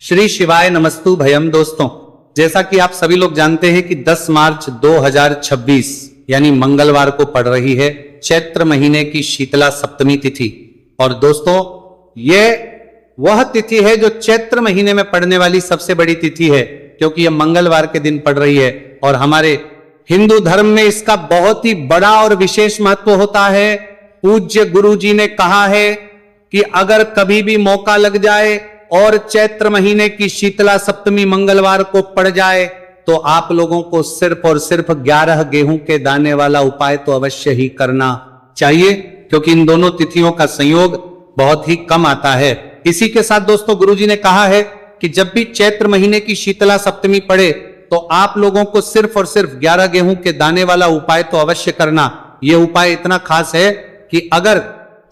श्री शिवाय नमस्तु भयम। दोस्तों, जैसा कि आप सभी लोग जानते हैं कि 10 मार्च 2026 यानी मंगलवार को पड़ रही है चैत्र महीने की शीतला सप्तमी तिथि। और दोस्तों, यह वह तिथि है जो चैत्र महीने में पड़ने वाली सबसे बड़ी तिथि है, क्योंकि यह मंगलवार के दिन पड़ रही है। और हमारे हिंदू धर्म में इसका बहुत ही बड़ा और विशेष महत्व होता है। पूज्य गुरु जी ने कहा है कि अगर कभी भी मौका लग जाए और चैत्र महीने की शीतला सप्तमी मंगलवार को पड़ जाए तो आप लोगों को सिर्फ और सिर्फ 11 गेहूं के दाने वाला उपाय तो अवश्य ही करना चाहिए, क्योंकि इन दोनों तिथियों का संयोग बहुत ही कम आता है। इसी के साथ दोस्तों, गुरुजी ने कहा है कि जब भी चैत्र महीने की शीतला सप्तमी पड़े तो आप लोगों को सिर्फ और सिर्फ 11 गेहूं के दाने वाला उपाय तो अवश्य करना। यह उपाय इतना खास है कि अगर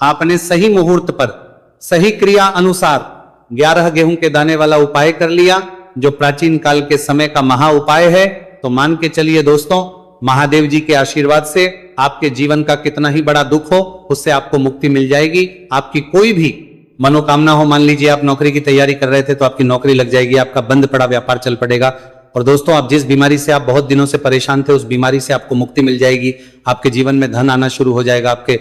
आपने सही मुहूर्त पर सही क्रिया अनुसार 11 गेहूं के दाने वाला उपाय कर लिया, जो प्राचीन काल के समय का महा उपाय है, तो मान के चलिए दोस्तों, महादेव जी के आशीर्वाद से आपके जीवन का कितना ही बड़ा दुख हो उससे आपको मुक्ति मिल जाएगी। आपकी कोई भी मनोकामना हो, मान लीजिए आप नौकरी की तैयारी कर रहे थे तो आपकी नौकरी लग जाएगी, आपका बंद पड़ा व्यापार चल पड़ेगा। और दोस्तों, आप जिस बीमारी से आप बहुत दिनों से परेशान थे उस बीमारी से आपको मुक्ति मिल जाएगी। आपके जीवन में धन आना शुरू हो जाएगा, आपके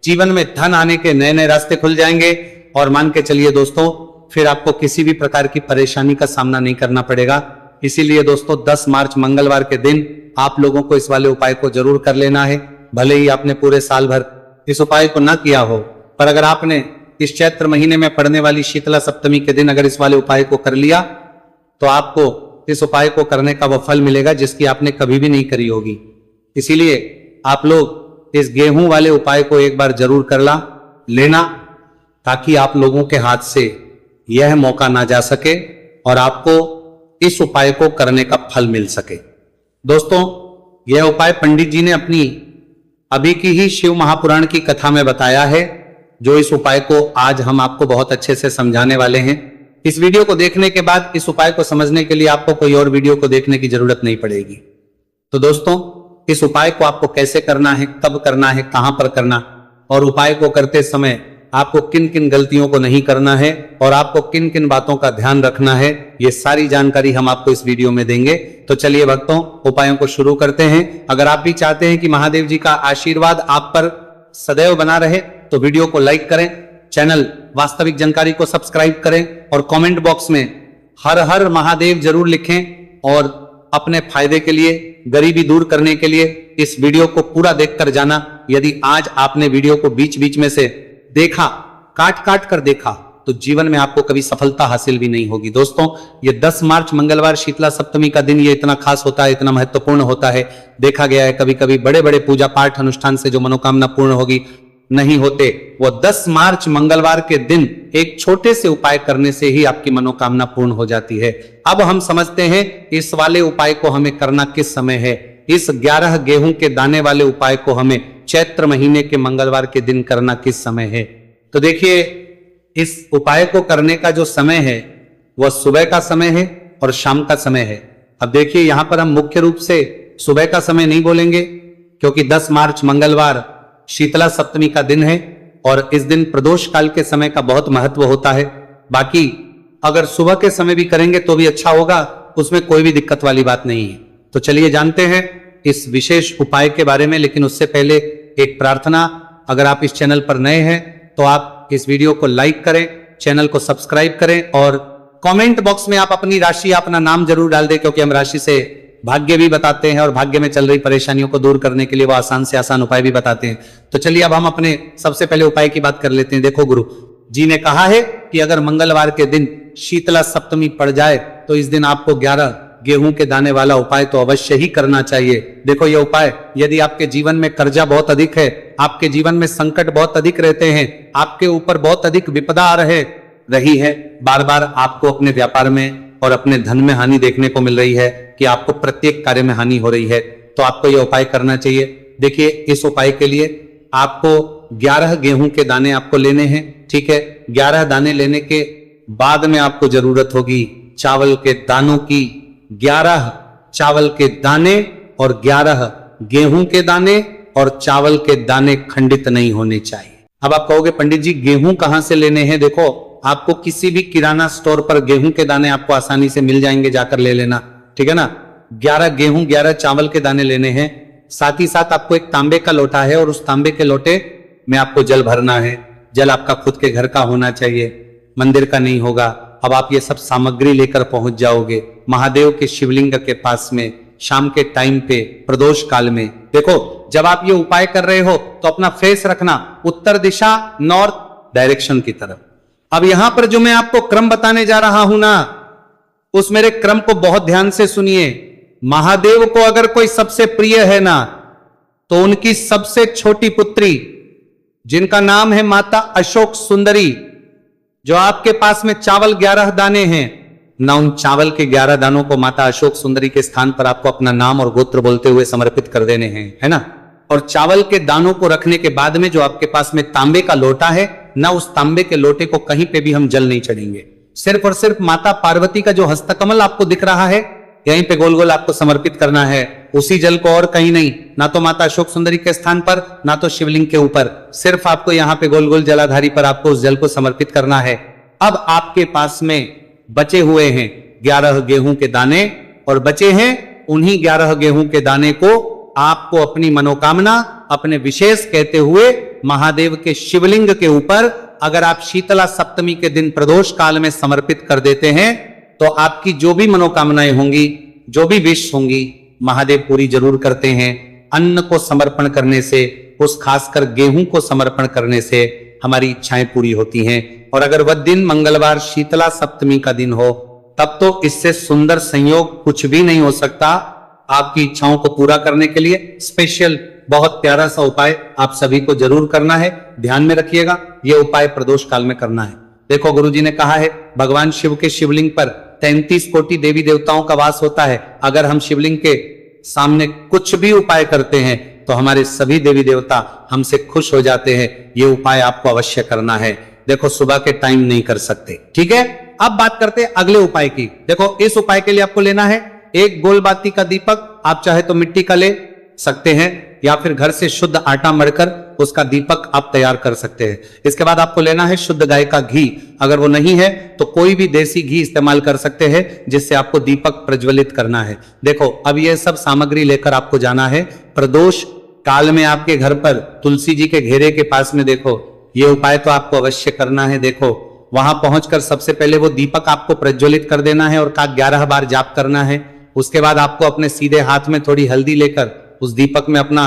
जीवन में धन आने के नए नए रास्ते खुल जाएंगे। और मान के चलिए दोस्तों, फिर आपको किसी भी प्रकार की परेशानी का सामना नहीं करना पड़ेगा। इसीलिए दोस्तों, 10 मार्च मंगलवार के दिन आप लोगों को इस वाले उपाय को जरूर कर लेना है। भले ही आपने पूरे साल भर इस उपाय को ना किया हो, पर अगर आपने इस चैत्र महीने में पड़ने वाली शीतला सप्तमी के दिन अगर इस वाले उपाय को कर लिया तो आपको इस उपाय को करने का वह फल मिलेगा जिसकी आपने कभी भी नहीं करी होगी। इसीलिए आप लोग इस गेहूं वाले उपाय को एक बार जरूर कर लेना, ताकि आप लोगों के हाथ से यह मौका ना जा सके और आपको इस उपाय को करने का फल मिल सके। दोस्तों, यह उपाय पंडित जी ने अपनी अभी की ही शिव महापुराण की कथा में बताया है, जो इस उपाय को आज हम आपको बहुत अच्छे से समझाने वाले हैं। इस वीडियो को देखने के बाद इस उपाय को समझने के लिए आपको कोई और वीडियो को देखने की जरूरत नहीं पड़ेगी। तो दोस्तों, इस उपाय को आपको कैसे करना है, कब करना है, कहां पर करना, और उपाय को करते समय आपको किन किन गलतियों को नहीं करना है और आपको किन किन बातों का ध्यान रखना है, ये सारी जानकारी हम आपको इस वीडियो में देंगे। तो चलिए भक्तों, उपायों को शुरू करते हैं। अगर आप भी चाहते हैं कि महादेव जी का आशीर्वाद आप पर सदैव बना रहे तो वीडियो को लाइक करें, चैनल वास्तविक जानकारी को सब्सक्राइब करें और कमेंट बॉक्स में हर हर महादेव जरूर लिखें। और अपने फायदे के लिए, गरीबी दूर करने के लिए इस वीडियो को पूरा देखकर जाना। यदि आज आपने वीडियो को बीच बीच में से देखा, काट काट कर देखा, तो जीवन में आपको कभी सफलता हासिल भी नहीं होगी। दोस्तों, ये 10 मार्च मंगलवार शीतला सप्तमी का दिन ये इतना खास होता है, इतना महत्वपूर्ण होता है। देखा गया है कभी कभी बड़े बड़े पूजा पाठ अनुष्ठान से जो मनोकामना पूर्ण होगी नहीं होते, वो 10 मार्च मंगलवार के दिन एक छोटे से उपाय करने से ही आपकी मनोकामना पूर्ण हो जाती है। अब हम समझते हैं इस वाले उपाय को हमें करना किस समय है। इस 11 गेहूं के दाने वाले उपाय को हमें चैत्र महीने के मंगलवार के दिन करना किस समय है। तो देखिए, इस उपाय को करने का जो समय है वह सुबह का समय है और शाम का समय है। अब देखिए, यहां पर हम मुख्य रूप से सुबह का समय नहीं बोलेंगे, क्योंकि 10 मार्च मंगलवार शीतला सप्तमी का दिन है और इस दिन प्रदोष काल के समय का बहुत महत्व होता है। बाकी अगर सुबह के समय भी करेंगे तो भी अच्छा होगा, उसमें कोई भी दिक्कत वाली बात नहीं है। तो चलिए जानते हैं इस विशेष उपाय के बारे में। लेकिन उससे पहले एक प्रार्थना, अगर आप इस चैनल पर नए हैं तो आप इस वीडियो को लाइक करें, चैनल को सब्सक्राइब करें और कमेंट बॉक्स में आप अपनी राशि, अपना नाम जरूर डाल दें, क्योंकि हम राशि से भाग्य भी बताते हैं और भाग्य में चल रही परेशानियों को दूर करने के लिए वो आसान से आसान उपाय भी बताते हैं। तो चलिए अब हम अपने सबसे पहले उपाय की बात कर लेते हैं। देखो, गुरु जी ने कहा है कि अगर मंगलवार के दिन शीतला सप्तमी पड़ जाए तो इस दिन आपको 11 गेहूं के दाने वाला उपाय तो अवश्य ही करना चाहिए। देखो, यह उपाय, यदि आपके जीवन में कर्जा बहुत अधिक है, आपके जीवन में संकट बहुत अधिक रहते हैं, आपके ऊपर बहुत अधिक विपदा आ रही है, बार बार आपको अपने व्यापार में और अपने धन में हानि देखने को मिल रही है कि आपको प्रत्येक कार्य में हानि हो रही है, तो आपको यह उपाय करना चाहिए। देखिए, इस उपाय के लिए आपको 11 गेहूं के दाने आपको लेने हैं, ठीक है। 11 दाने लेने के बाद में आपको जरूरत होगी चावल के दानों की। 11 चावल के दाने और 11 गेहूं के दाने, और चावल के दाने खंडित नहीं होने चाहिए। अब आप कहोगे पंडित जी गेहूं कहां से लेने हैं? देखो, आपको किसी भी किराना स्टोर पर गेहूं के दाने आपको आसानी से मिल जाएंगे, जाकर ले लेना, ठीक है ना। 11 गेहूं 11 चावल के दाने लेने हैं। साथ ही साथ आपको एक तांबे का लोटा है और उस तांबे के लोटे में आपको जल भरना है। जल आपका खुद के घर का होना चाहिए, मंदिर का नहीं होगा। अब आप ये सब सामग्री लेकर पहुंच जाओगे महादेव के शिवलिंग के पास में शाम के टाइम पे प्रदोष काल में। देखो, जब आप ये उपाय कर रहे हो तो अपना फेस रखना उत्तर दिशा, नॉर्थ डायरेक्शन की तरफ। अब यहां पर जो मैं आपको क्रम बताने जा रहा हूं ना, उस मेरे क्रम को बहुत ध्यान से सुनिए। महादेव को अगर कोई सबसे प्रिय है ना, तो उनकी सबसे छोटी पुत्री जिनका नाम है माता अशोक सुंदरी, जो आपके पास में चावल 11 दाने हैं ना, उन चावल के 11 दानों को माता अशोक सुंदरी के स्थान पर आपको अपना नाम और गोत्र बोलते हुए समर्पित कर देने हैं, है ना। और चावल के दानों को रखने के बाद में जो आपके पास में तांबे का लोटा है ना, उस तांबे के लोटे को कहीं पे भी हम जल नहीं चढ़ेंगे। सिर्फ और सिर्फ माता पार्वती का जो हस्तकमल आपको दिख रहा है, यहीं पे गोल गोल आपको समर्पित करना है, उसी जल को, और कहीं नहीं। ना तो माता अशोक सुंदरी के स्थान पर, ना तो शिवलिंग के ऊपर, सिर्फ आपको यहाँ पे गोल गोल जलाधारी पर आपको उस जल को समर्पित करना है। अब आपके पास में बचे हुए हैं 11 गेहूं के दाने, और बचे हैं उन्हीं 11 गेहूं के दाने को आपको अपनी मनोकामना, अपने विशेष कहते हुए महादेव के शिवलिंग के ऊपर अगर आप शीतला सप्तमी के दिन प्रदोष काल में समर्पित कर देते हैं, तो आपकी जो भी मनोकामनाएं होंगी, जो भी विश होंगी, महादेव पूरी जरूर करते हैं। अन्न को समर्पण करने से, उस खासकर गेहूं को समर्पण करने से हमारी इच्छाएं पूरी होती हैं। और अगर वह दिन मंगलवार शीतला सप्तमी का दिन हो, तब तो इससे सुंदर संयोग कुछ भी नहीं हो सकता। आपकी इच्छाओं को पूरा करने के लिए स्पेशल बहुत प्यारा सा उपाय आप सभी को जरूर करना है। ध्यान में रखिएगा, यह उपाय प्रदोष काल में करना है। देखो, गुरुजी ने कहा है भगवान शिव के शिवलिंग पर 33 कोटि देवी देवताओं का वास होता है। अगर हम शिवलिंग के सामने कुछ भी उपाय करते हैं तो हमारे सभी देवी देवता हमसे खुश हो जाते हैं। ये उपाय आपको अवश्य करना है। देखो, सुबह के टाइम नहीं कर सकते, ठीक है। अब बात करते हैं अगले उपाय की। देखो, इस उपाय के लिए आपको लेना है एक गोलबाती का दीपक। आप चाहे तो मिट्टी का ले सकते हैं, या फिर घर से शुद्ध आटा मढ़कर उसका दीपक आप तैयार कर सकते हैं। इसके बाद आपको लेना है शुद्ध गाय का घी। अगर वो नहीं है तो कोई भी देसी घी इस्तेमाल कर सकते हैं, जिससे आपको दीपक प्रज्वलित करना है। देखो, अब ये सब सामग्री लेकर आपको जाना है प्रदोष काल में आपके घर पर तुलसी जी के घेरे के पास में। देखो, ये उपाय तो आपको अवश्य करना है। देखो, वहां पहुंचकर सबसे पहले वो दीपक आपको प्रज्वलित कर देना है और का 11 बार जाप करना है। उसके बाद आपको अपने सीधे हाथ में थोड़ी हल्दी लेकर उस दीपक में अपना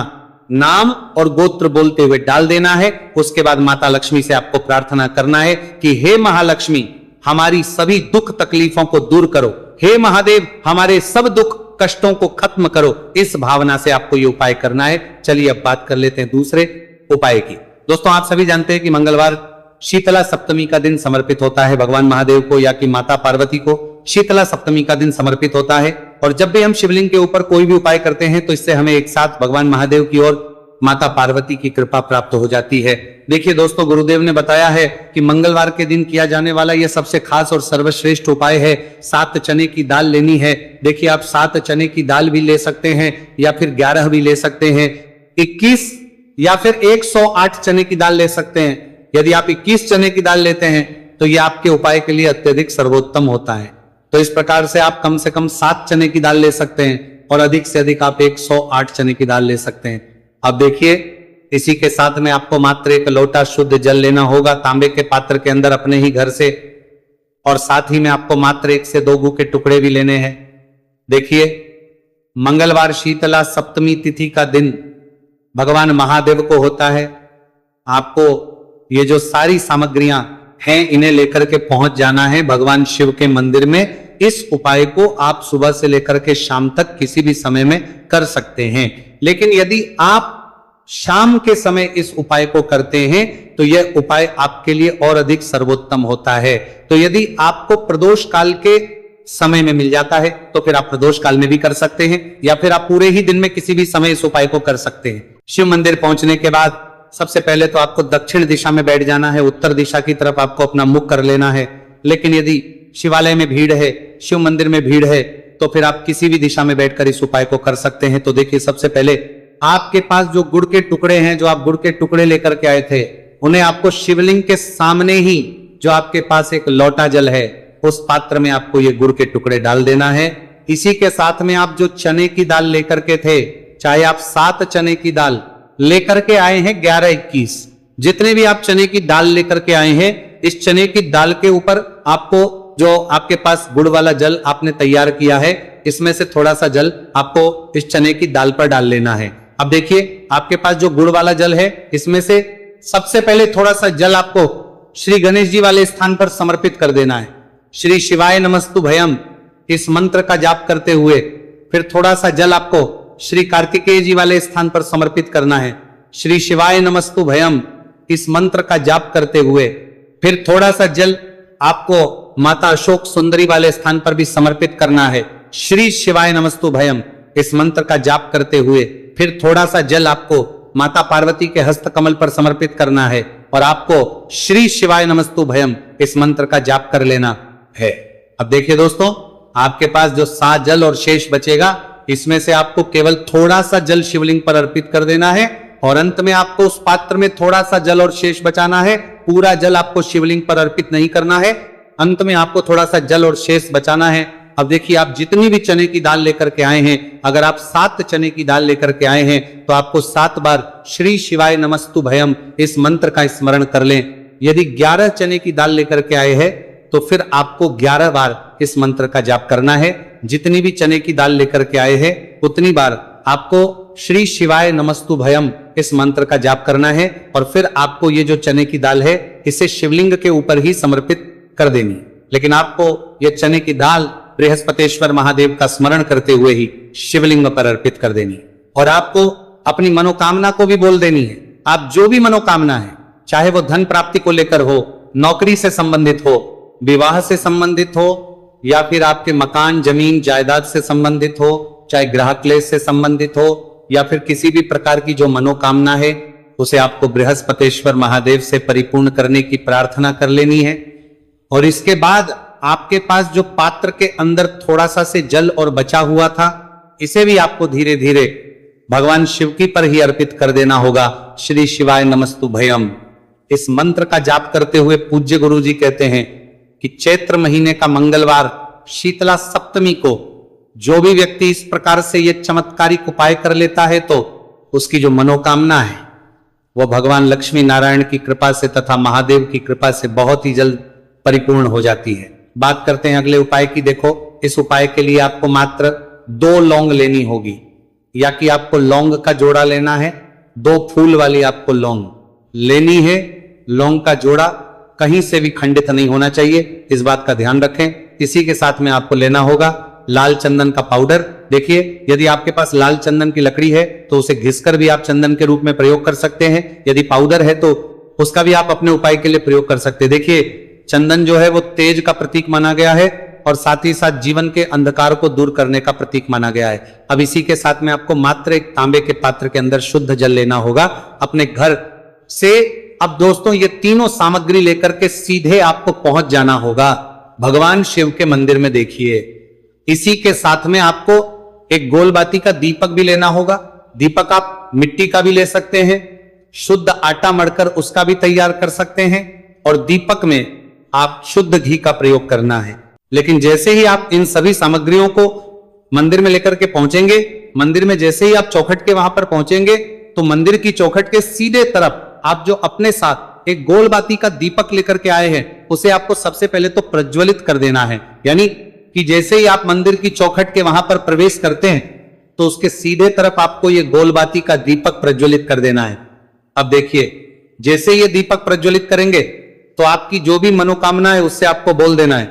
नाम और गोत्र बोलते हुए डाल देना है। उसके बाद माता लक्ष्मी से आपको प्रार्थना करना है कि हे महालक्ष्मी, हमारी सभी दुख तकलीफों को दूर करो। हे महादेव, हमारे सब दुख कष्टों को खत्म करो। इस भावना से आपको ये उपाय करना है। चलिए अब बात कर लेते हैं दूसरे उपाय की। दोस्तों, आप सभी जानते हैं कि मंगलवार शीतला सप्तमी का दिन समर्पित होता है भगवान महादेव को, या कि माता पार्वती को शीतला सप्तमी का दिन समर्पित होता है। और जब भी हम शिवलिंग के ऊपर कोई भी उपाय करते हैं तो इससे हमें एक साथ भगवान महादेव की और माता पार्वती की कृपा प्राप्त हो जाती है। देखिए दोस्तों, गुरुदेव ने बताया है कि मंगलवार के दिन किया जाने वाला यह सबसे खास और सर्वश्रेष्ठ उपाय है। 7 चने की दाल लेनी है। देखिए, आप 7 चने की दाल भी ले सकते हैं, या फिर 11 भी ले सकते हैं, 21 या फिर 108 चने की दाल ले सकते हैं। यदि आप 21 चने की दाल लेते हैं तो यह आपके उपाय के लिए अत्यधिक सर्वोत्तम होता है। तो इस प्रकार से आप कम से कम 7 चने की दाल ले सकते हैं, और अधिक से अधिक आप 108 चने की दाल ले सकते हैं। अब देखिए, इसी के साथ में आपको मात्र 1 लोटा शुद्ध जल लेना होगा तांबे के पात्र के अंदर अपने ही घर से, और साथ ही में आपको मात्र 1 से 2 गू के टुकड़े भी लेने हैं। देखिए, मंगलवार शीतला सप्तमी तिथि का दिन भगवान महादेव को होता है। आपको ये जो सारी सामग्रियां हैं, इन्हें लेकर के पहुंच जाना है भगवान शिव के मंदिर में। इस उपाय को आप सुबह से लेकर के शाम तक किसी भी समय में कर सकते हैं। लेकिन यदि आप शाम के समय इस उपाय को करते हैं तो यह उपाय आपके लिए और अधिक सर्वोत्तम होता है। तो यदि आपको प्रदोष काल के समय में मिल जाता है तो फिर आप प्रदोष काल में भी कर सकते हैं, या फिर आप पूरे ही दिन में किसी भी समय इस उपाय को कर सकते हैं। शिव मंदिर पहुंचने के बाद सबसे पहले तो आपको दक्षिण दिशा में बैठ जाना है। उत्तर दिशा की तरफ आपको अपना मुख कर लेना है। लेकिन यदि शिवालय में भीड़ है, शिव मंदिर में भीड़ है, तो फिर आप किसी भी दिशा में बैठकर इस उपाय को कर सकते हैं। तो देखिए, सबसे पहले आपके पास जो गुड़ के टुकड़े हैं, जो आप गुड़ के टुकड़े लेकर के आए थे, उन्हें आपको शिवलिंग के सामने ही जो आपके पास एक लोटा जल है उस पात्र में आपको ये गुड़ के टुकड़े डाल देना है। इसी के साथ में आप जो चने की दाल लेकर के थे, चाहे आप 7 चने की दाल लेकर के आए हैं 11-21, जितने भी आप चने की दाल लेकर के आए हैं, इस चने की दाल के ऊपर आपको जो आपके पास गुड़ वाला जल आपने तैयार किया है, इसमें से थोड़ा सा जल आपको इस चने की दाल पर डाल लेना है। अब देखिए आपके पास जो गुड़ वाला जल है, इसमें से सबसे पहले थोड़ा सा जल आपको श्री गणेश जी वाले स्थान पर समर्पित कर देना है। श्री शिवाय नमस्तु भयम इस मंत्र का जाप करते हुए फिर थोड़ा सा जल आपको श्री कार्तिकेय जी वाले स्थान पर समर्पित करना है। श्री शिवाय नमस्तु भयम इस मंत्र का जाप करते हुए फिर थोड़ा सा जल आपको माता अशोक सुंदरी वाले स्थान पर भी समर्पित करना है। श्री शिवाय नमस्तु भयम इस मंत्र का जाप करते हुए फिर थोड़ा सा जल आपको माता पार्वती के हस्त कमल पर समर्पित करना है और आपको श्री शिवाय नमस्तु भयम इस मंत्र का जाप कर लेना है। अब देखिए दोस्तों, आपके पास जो 7 जल और शेष बचेगा, इसमें से आपको केवल थोड़ा सा जल शिवलिंग पर अर्पित कर देना है और अंत में आपको उस पात्र में थोड़ा सा जल और शेष बचाना है। पूरा जल आपको शिवलिंग पर अर्पित नहीं करना है, अंत में आपको थोड़ा सा जल और शेष बचाना है। अब देखिए, आप जितनी भी चने की दाल लेकर के आए हैं, अगर आप 7 चने की दाल लेकर के आए हैं तो आपको 7 बार श्री शिवाय नमस्तु भयम इस मंत्र का स्मरण कर लें। यदि 11 चने की दाल लेकर के आए हैं तो फिर आपको 11 बार इस मंत्र का जाप करना है। जितनी भी चने की दाल लेकर के आए हैं उतनी बार आपको श्री शिवाय नमस्तु भयम इस मंत्र का जाप करना है और फिर आपको ये जो चने की दाल है इसे शिवलिंग के ऊपर ही समर्पित कर देनी। लेकिन आपको ये चने की दाल बृहस्पतेश्वर महादेव का स्मरण करते हुए ही शिवलिंग पर अर्पित कर देनी और आपको अपनी मनोकामना को भी बोल देनी है। आप जो भी मनोकामना है, चाहे वो धन प्राप्ति को लेकर हो, नौकरी से संबंधित हो, विवाह से संबंधित हो, या फिर आपके मकान जमीन जायदाद से संबंधित हो, चाहे ग्रह क्लेश से संबंधित हो, या फिर किसी भी प्रकार की जो मनोकामना है उसे आपको बृहस्पतेश्वर महादेव से परिपूर्ण करने की प्रार्थना कर लेनी है। और इसके बाद आपके पास जो पात्र के अंदर थोड़ा सा से जल और बचा हुआ था, इसे भी आपको धीरे धीरे भगवान शिव की पर ही अर्पित कर देना होगा। श्री शिवाय नमस्तु भयम इस मंत्र का जाप करते हुए पूज्य गुरु जी कहते हैं कि चैत्र महीने का मंगलवार शीतला सप्तमी को जो भी व्यक्ति इस प्रकार से ये चमत्कारिक उपाय कर लेता है तो उसकी जो मनोकामना है वह भगवान लक्ष्मी नारायण की कृपा से तथा महादेव की कृपा से बहुत ही जल्द परिपूर्ण हो जाती है। बात करते हैं अगले उपाय की। देखो, इस उपाय के लिए आपको मात्र 2 लौंग लेनी होगी, या कि आपको लौंग का जोड़ा लेना है। 2 फूल वाली आपको लौंग लेनी है। लौंग का जोड़ा कहीं से भी खंडित नहीं होना चाहिए, इस बात का ध्यान रखें। इसी के साथ में आपको लेना होगा लाल चंदन का पाउडर। देखिए, यदि आपके पास लाल चंदन की लकड़ी है तो उसे घिसकर भी आप चंदन के रूप में प्रयोग कर सकते हैं। यदि पाउडर है तो उसका भी आप अपने उपाय के लिए प्रयोग कर सकते हैं। देखिए, चंदन जो है वो तेज का प्रतीक माना गया है और साथ ही साथ जीवन के अंधकार को दूर करने का प्रतीक माना गया है। अब इसी के साथ में आपको मात्र एक तांबे के पात्र के अंदर शुद्ध जल लेना होगा अपने घर से। अब दोस्तों, ये तीनों सामग्री लेकर के सीधे आपको पहुंच जाना होगा भगवान शिव के मंदिर में। देखिए, इसी के साथ में आपको एक गोलबाती का दीपक भी लेना होगा। दीपक आप मिट्टी का भी ले सकते हैं, शुद्ध आटा मढ़कर उसका भी तैयार कर सकते हैं, और दीपक में आप शुद्ध घी का प्रयोग करना है। लेकिन जैसे ही आप इन सभी सामग्रियों को मंदिर में लेकर के पहुंचेंगे, मंदिर में जैसे ही आप चौखट के वहां पर पहुंचेंगे तो मंदिर की चौखट के सीधे तरफ आप जो अपने साथ एक गोलबाती का दीपक लेकर के आए हैं उसे आपको सबसे पहले तो प्रज्वलित कर देना है। यानी कि जैसे ही आप मंदिर की चौखट के वहां पर प्रवेश करते हैं तो उसके सीधे तरफ आपको ये गोलबाती का दीपक प्रज्वलित कर देना है। अब देखिए, जैसे ये दीपक प्रज्वलित करेंगे तो आपकी जो भी मनोकामना है उससे आपको बोल देना है।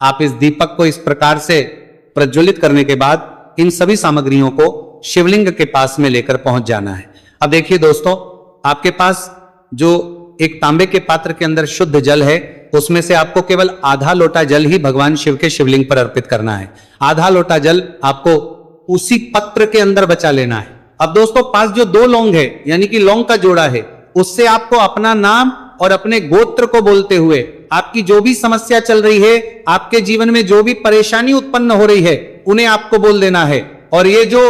आप इस दीपक को इस प्रकार से प्रज्वलित करने के बाद इन सभी सामग्रियों को शिवलिंग के पास में लेकर पहुंच जाना है। अब देखिए दोस्तों, आपके पास जो एक तांबे के पात्र के अंदर शुद्ध जल है उसमें से आपको केवल आधा लोटा जल ही भगवान शिव के शिवलिंग पर अर्पित करना है। आधा लोटा जल आपको उसी पत्र के अंदर बचा लेना है। अब दोस्तों, पास जो 2 लौंग है यानी कि लौंग का जोड़ा है, उससे आपको अपना नाम और अपने गोत्र को बोलते हुए आपकी जो भी समस्या चल रही है, आपके जीवन में जो भी परेशानी उत्पन्न हो रही है, उन्हें आपको बोल देना है। और ये जो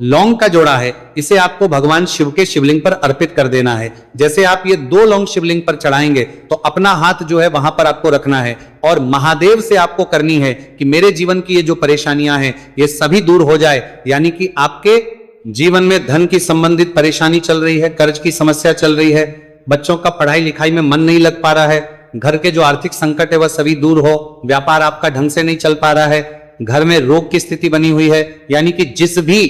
लौंग का जोड़ा है इसे आपको भगवान शिव के शिवलिंग पर अर्पित कर देना है। जैसे आप ये 2 लौंग शिवलिंग पर चढ़ाएंगे तो अपना हाथ जो है वहां पर आपको रखना है और महादेव से आपको करनी है कि मेरे जीवन की ये जो परेशानियां हैं ये सभी दूर हो जाए। यानी कि आपके जीवन में धन की संबंधित परेशानी चल रही है, कर्ज की समस्या चल रही है, बच्चों का पढ़ाई लिखाई में मन नहीं लग पा रहा है, घर के जो आर्थिक संकट है वह सभी दूर हो, व्यापार आपका ढंग से नहीं चल पा रहा है, घर में रोग की स्थिति बनी हुई है, यानी कि जिस भी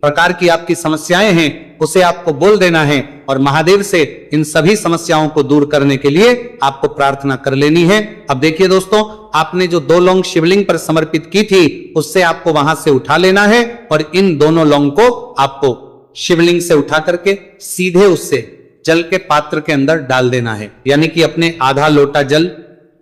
प्रकार की आपकी समस्याएं हैं उसे आपको बोल देना है और महादेव से इन सभी समस्याओं को दूर करने के लिए आपको प्रार्थना कर लेनी है। अब देखिए दोस्तों, आपने जो 2 लौंग शिवलिंग पर समर्पित की थी उससे आपको वहां से उठा लेना है और इन दोनों लौंग को आपको शिवलिंग से उठा करके सीधे उससे जल के पात्र के अंदर डाल देना है। यानी कि अपने आधा लोटा जल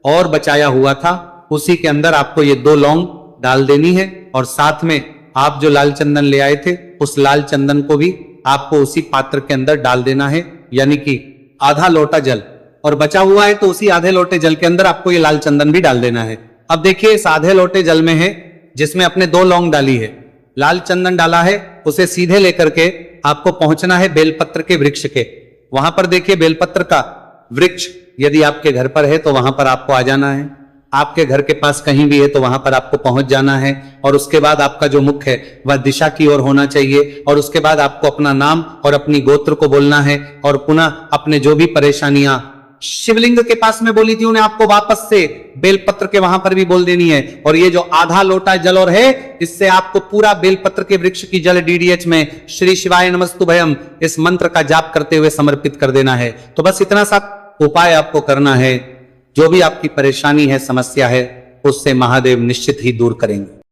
और बचाया हुआ था उसी के अंदर आपको ये 2 लौंग डाल देनी है और साथ में आप जो लाल चंदन ले आए थे उस लाल चंदन को भी आपको उसी पात्र के अंदर डाल देना है। यानी कि आधा लोटा जल और बचा हुआ है तो उसी आधे लोटे जल के अंदर आपको ये लाल चंदन भी डाल देना है। अब देखिए, इस आधे लोटे जल में है जिसमें अपने 2 लौंग डाली है, लाल चंदन डाला है, उसे सीधे लेकर के आपको पहुंचना है बेलपत्र के वृक्ष के। वहां पर देखिए बेलपत्र का वृक्ष यदि आपके घर पर है तो वहां पर आपको आ जाना है, आपके घर के पास कहीं भी है तो वहां पर आपको पहुंच जाना है और उसके बाद आपका जो मुख है वह दिशा की ओर होना चाहिए और उसके बाद आपको अपना नाम और अपनी गोत्र को बोलना है और पुनः अपने जो भी परेशानियां शिवलिंग के पास में बोली थी उन्हें आपको वापस से बेलपत्र के वहां पर भी बोल देनी है। और ये जो आधा लोटा जल और है इससे आपको पूरा बेलपत्र के वृक्ष की जल डीडीएच में श्री शिवाय नमस्तुभयम इस मंत्र का जाप करते हुए समर्पित कर देना है। तो बस इतना सा उपाय आपको करना है, जो भी आपकी परेशानी है, समस्या है, उससे महादेव निश्चित ही दूर करेंगे।